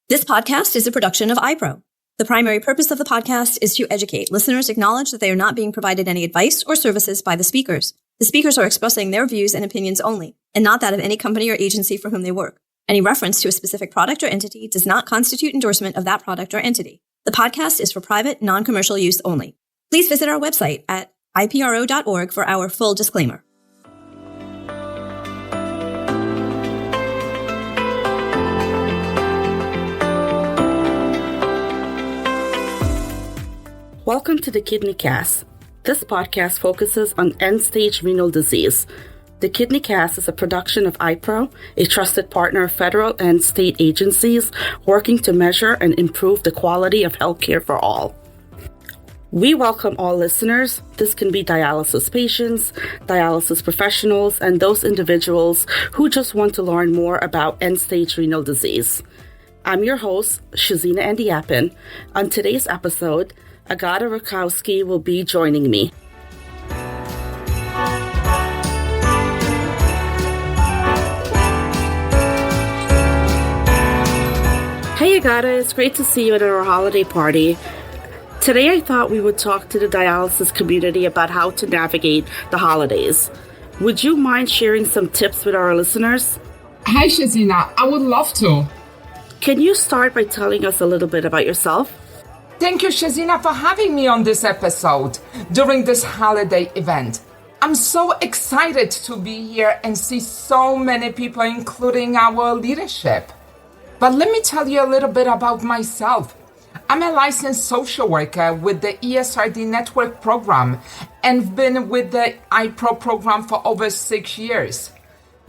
This podcast is a production of IPRO. The primary purpose of the podcast is to educate. Listeners acknowledge that they are not being provided any advice or services by the speakers. The speakers are expressing their views and opinions only, and not that of any company or agency for whom they work. Any reference to a specific product or entity does not constitute endorsement of that product or entity. The podcast is for private, non-commercial use only. Please visit our website at ipro.org for our full disclaimer. Welcome to the Kidney Cast. This podcast focuses on end-stage renal disease. The Kidney Cast is a production of IPRO, a trusted partner of federal and state agencies working to measure and improve the quality of healthcare for all. We welcome all listeners. This can be dialysis patients, dialysis professionals, and those individuals who just want to learn more about end-stage renal disease. I'm your host, Shezeena Andiappen. On today's episode, Agata Rakowski will be joining me. Hey Agata, it's great to see you at our holiday party. Today I thought we would talk to the dialysis community about how to navigate the holidays. Would you mind sharing some tips with our listeners? Hi Shezeena, I would love to. Can you start by telling us a little bit about yourself? Thank you, Shezeena, for having me on this episode during this holiday event. I'm so excited to be here and see so many people, including our leadership. But let me tell you a little bit about myself. I'm a licensed social worker with the ESRD Network Program and been with the IPRO program for over 6 years.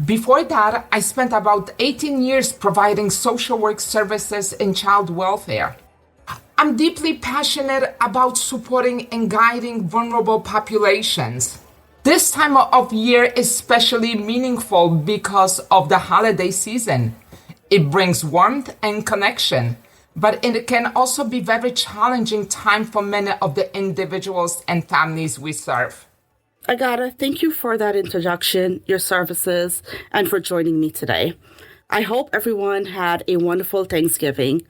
Before that, I spent about 18 years providing social work services in child welfare. I'm deeply passionate about supporting and guiding vulnerable populations. This time of year is especially meaningful because of the holiday season. It brings warmth and connection, but it can also be very challenging time for many of the individuals and families we serve. Agata, thank you for that introduction, your services, and for joining me today. I hope everyone had a wonderful Thanksgiving.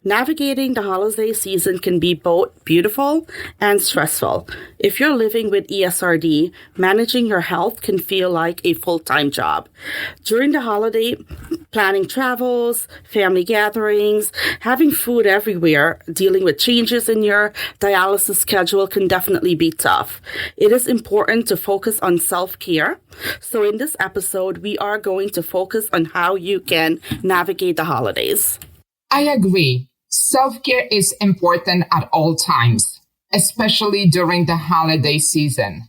Navigating the holiday season can be both beautiful and stressful. If you're living with ESRD, managing your health can feel like a full-time job. During the holiday, planning travels, family gatherings, having food everywhere, dealing with changes in your dialysis schedule can definitely be tough. It is important to focus on self-care. So in this episode, we are going to focus on how you can navigate the holidays. I agree. Self-care is important at all times, especially during the holiday season.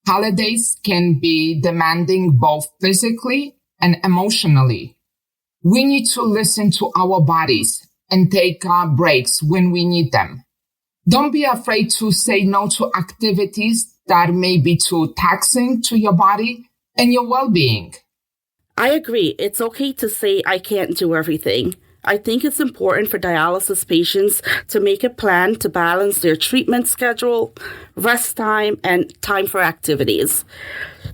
Holidays can be demanding both physically and emotionally. We need to listen to our bodies and take breaks when we need them. Don't be afraid to say no to activities that may be too taxing to your body and your well-being. I agree. It's okay to say I can't do everything. I think it's important for dialysis patients to make a plan to balance their treatment schedule, rest time, and time for activities.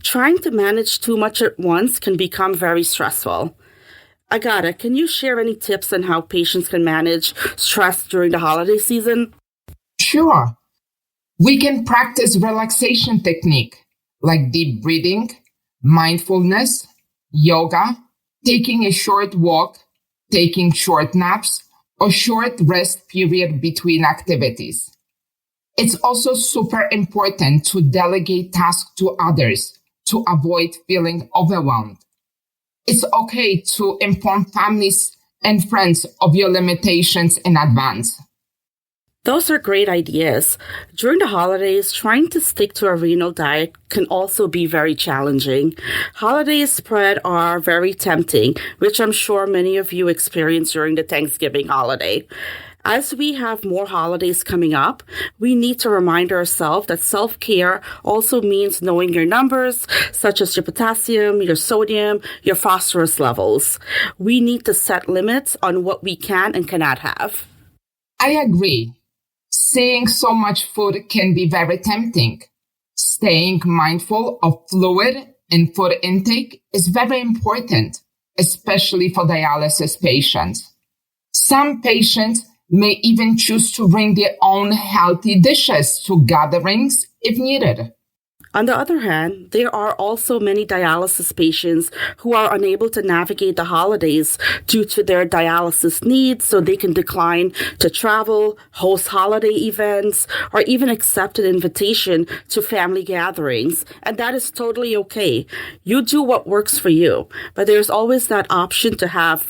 Trying to manage too much at once can become very stressful. Agata, can you share any tips on how patients can manage stress during the holiday season? Sure. We can practice relaxation technique like deep breathing, mindfulness, yoga, taking a short walk, taking short naps, or short rest period between activities. It's also super important to delegate tasks to others to avoid feeling overwhelmed. It's okay to inform families and friends of your limitations in advance. Those are great ideas. During the holidays, trying to stick to a renal diet can also be very challenging. Holiday spread are very tempting, which I'm sure many of you experience during the Thanksgiving holiday. As we have more holidays coming up, we need to remind ourselves that self-care also means knowing your numbers, such as your potassium, your sodium, your phosphorus levels. We need to set limits on what we can and cannot have. I agree. Seeing so much food can be very tempting. Staying mindful of fluid and food intake is very important, especially for dialysis patients. Some patients may even choose to bring their own healthy dishes to gatherings if needed. On the other hand, there are also many dialysis patients who are unable to navigate the holidays due to their dialysis needs, so they can decline to travel, host holiday events, or even accept an invitation to family gatherings. And that is totally okay. You do what works for you. But there's always that option to have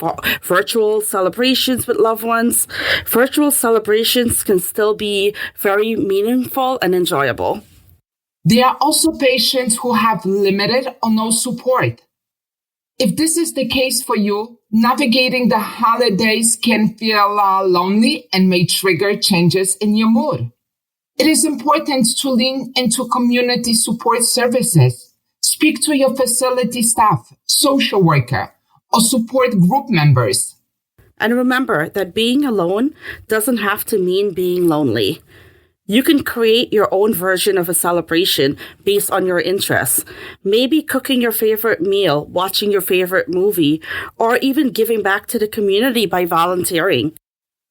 virtual celebrations with loved ones. Virtual celebrations can still be very meaningful and enjoyable. There are also patients who have limited or no support. If this is the case for you, navigating the holidays can feel lonely and may trigger changes in your mood. It is important to lean into community support services. Speak to your facility staff, social worker, or support group members. And remember that being alone doesn't have to mean being lonely. You can create your own version of a celebration based on your interests. Maybe cooking your favorite meal, watching your favorite movie, or even giving back to the community by volunteering.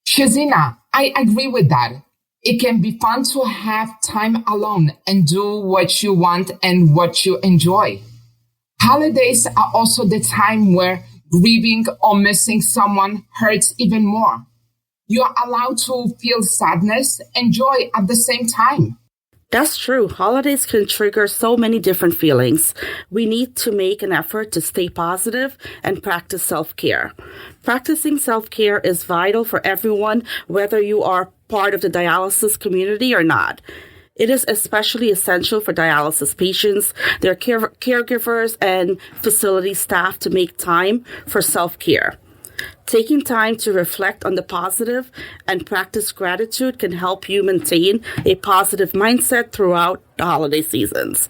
Shezeena, I agree with that. It can be fun to have time alone and do what you want and what you enjoy. Holidays are also the time where grieving or missing someone hurts even more. You are allowed to feel sadness and joy at the same time. That's true. Holidays can trigger so many different feelings. We need to make an effort to stay positive and practice self-care. Practicing self-care is vital for everyone, whether you are part of the dialysis community or not. It is especially essential for dialysis patients, their caregivers, and facility staff to make time for self-care. Taking time to reflect on the positive and practice gratitude can help you maintain a positive mindset throughout the holiday seasons.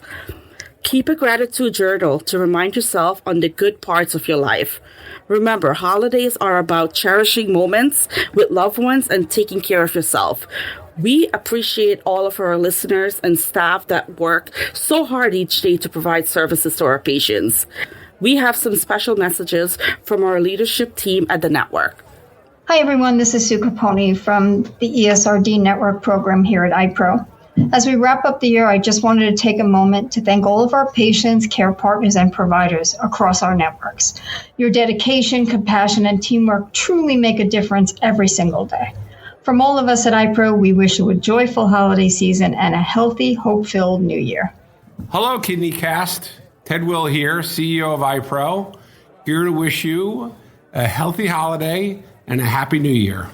Keep a gratitude journal to remind yourself on the good parts of your life. Remember, holidays are about cherishing moments with loved ones and taking care of yourself. We appreciate all of our listeners and staff that work so hard each day to provide services to our patients. We have some special messages from our leadership team at the network. Hi, everyone. This is Sue Capone from the ESRD Network Program here at IPRO. As we wrap up the year, I just wanted to take a moment to thank all of our patients, care partners, and providers across our networks. Your dedication, compassion, and teamwork truly make a difference every single day. From all of us at IPRO, we wish you a joyful holiday season and a healthy, hope-filled new year. Hello, KidneyCast. Ted Will here, CEO of IPRO, here to wish you a healthy holiday and a happy new year.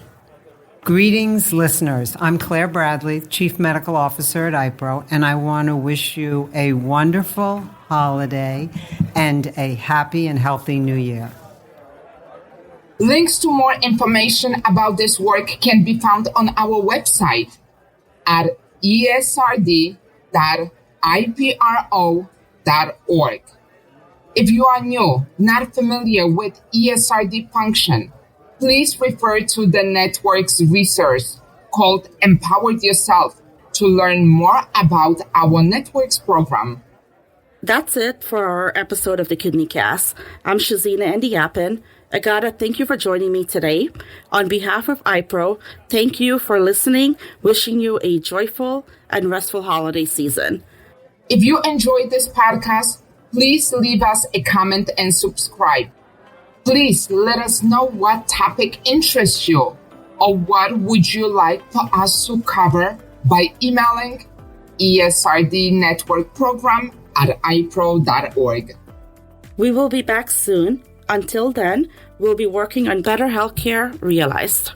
Greetings, listeners. I'm Claire Bradley, Chief Medical Officer at IPRO, and I want to wish you a wonderful holiday and a happy and healthy new year. Links to more information about this work can be found on our website at esrd.ipro.org. If you are new, not familiar with ESRD function, please refer to the network's resource called Empower Yourself to learn more about our network's program. That's it for our episode of the KidneyCast. I'm Shezeena Andiappen. Agata, thank you for joining me today. On behalf of IPRO, thank you for listening, wishing you a joyful and restful holiday season. If you enjoyed this podcast, please leave us a comment and subscribe. Please let us know what topic interests you or what would you like for us to cover by emailing ESRD Network Program at ipro.org. We will be back soon. Until then, we'll be working on better healthcare realized.